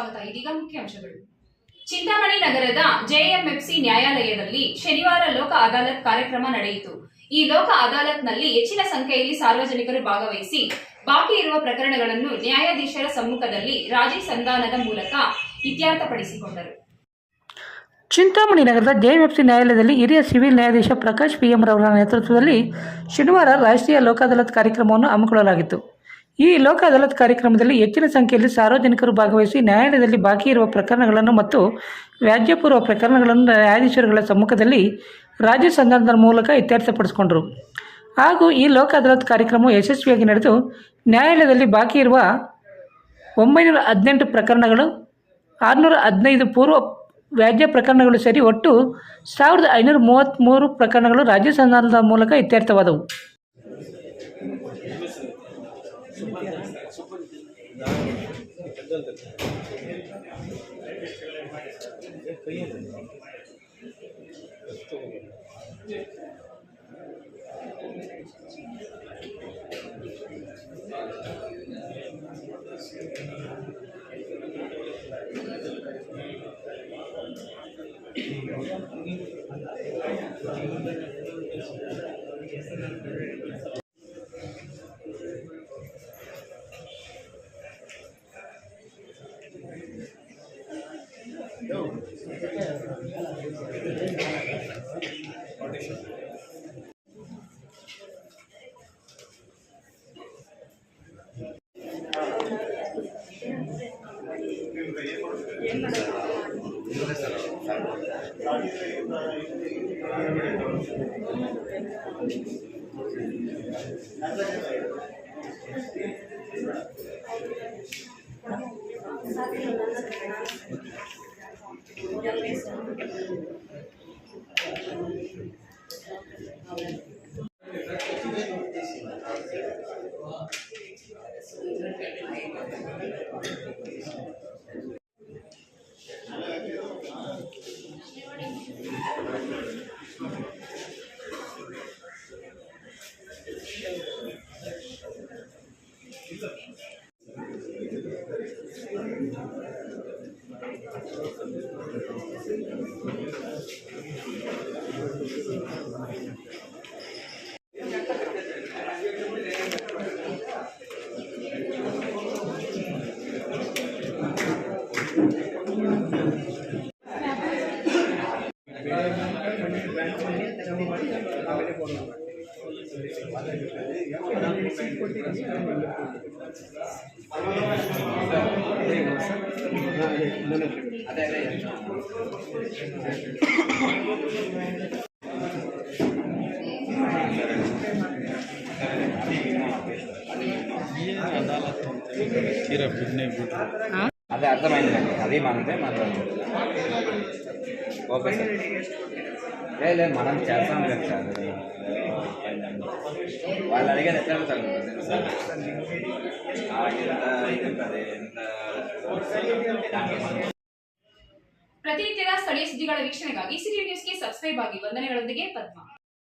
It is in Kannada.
ಸ್ವಾಗತ. ಇದೀಗ ಮುಖ್ಯಾಂಶಗಳು. ಚಿಂತಾಮಣಿ ನಗರದ ಜೆಎಂಎಫ್ಸಿ ನ್ಯಾಯಾಲಯದಲ್ಲಿ ಶನಿವಾರ ಲೋಕ ಅದಾಲತ್ ಕಾರ್ಯಕ್ರಮ ನಡೆಯಿತು. ಈ ಲೋಕ ಅದಾಲತ್ನಲ್ಲಿ ಹೆಚ್ಚಿನ ಸಂಖ್ಯೆಯಲ್ಲಿ ಸಾರ್ವಜನಿಕರು ಭಾಗವಹಿಸಿ ಬಾಕಿ ಇರುವ ಪ್ರಕರಣಗಳನ್ನು ನ್ಯಾಯಾಧೀಶರ ಸಮ್ಮುಖದಲ್ಲಿ ರಾಜಿ ಸಂಧಾನದ ಮೂಲಕ ಇತ್ಯರ್ಥಪಡಿಸಿಕೊಂಡರು. ಚಿಂತಾಮಣಿ ನಗರದ ಜೆಎಂಎಫ್ಸಿ ನ್ಯಾಯಾಲಯದಲ್ಲಿ ಹಿರಿಯ ಸಿವಿಲ್ ನ್ಯಾಯಾಧೀಶ ಪ್ರಕಾಶ್ PM ರವರ ನೇತೃತ್ವದಲ್ಲಿ ಶನಿವಾರ ರಾಷ್ಟ್ರೀಯ ಲೋಕ ಅದಾಲತ್ ಕಾರ್ಯಕ್ರಮವನ್ನು ಹಮ್ಮಿಕೊಳ್ಳಲಾಗಿತ್ತು. ಈ ಲೋಕ ಅದಾಲತ್ ಕಾರ್ಯಕ್ರಮದಲ್ಲಿ ಹೆಚ್ಚಿನ ಸಂಖ್ಯೆಯಲ್ಲಿ ಸಾರ್ವಜನಿಕರು ಭಾಗವಹಿಸಿ ನ್ಯಾಯಾಲಯದಲ್ಲಿ ಬಾಕಿ ಇರುವ ಪ್ರಕರಣಗಳನ್ನು ಮತ್ತು ವ್ಯಾಜ್ಯಪೂರ್ವ ಪ್ರಕರಣಗಳನ್ನು ನ್ಯಾಯಾಧೀಶರುಗಳ ಸಮ್ಮುಖದಲ್ಲಿ ರಾಜ್ಯ ಸಂಧಾನದ ಮೂಲಕ ಇತ್ಯರ್ಥಪಡಿಸಿಕೊಂಡರು. ಹಾಗೂ ಈ ಲೋಕ ಅದಾಲತ್ ಕಾರ್ಯಕ್ರಮವು ಯಶಸ್ವಿಯಾಗಿ ನಡೆದು ನ್ಯಾಯಾಲಯದಲ್ಲಿ ಬಾಕಿ ಇರುವ 918 ಪ್ರಕರಣಗಳು, 615 ಪೂರ್ವ ವ್ಯಾಜ್ಯ ಪ್ರಕರಣಗಳು ಸೇರಿ ಒಟ್ಟು 1533 ಪ್ರಕರಣಗಳು ರಾಜ್ಯ ಸಂಧಾನದ ಮೂಲಕ ಇತ್ಯರ್ಥವಾದವು. అదే అర్థమైందండి, అది మనమే మాట్లాడుతుంది. ఓకే సార్, లేదు మనం చేస్తాం కదా సార్. వాళ్ళు అడిగేది ఎట్లా అడుగుతారు సార్? ಪ್ರತಿನಿತ್ಯದ ಸ್ಥಳೀಯ ಸುದ್ದಿಗಳ ವೀಕ್ಷಣೆಗಾಗಿ ಸಿರಿ ನ್ಯೂಸ್ಗೆ ಸಬ್ಸ್ಕ್ರೈಬ್ ಆಗಿ. ವಂದನೆಗಳೊಂದಿಗೆ ಪದ್ಮ.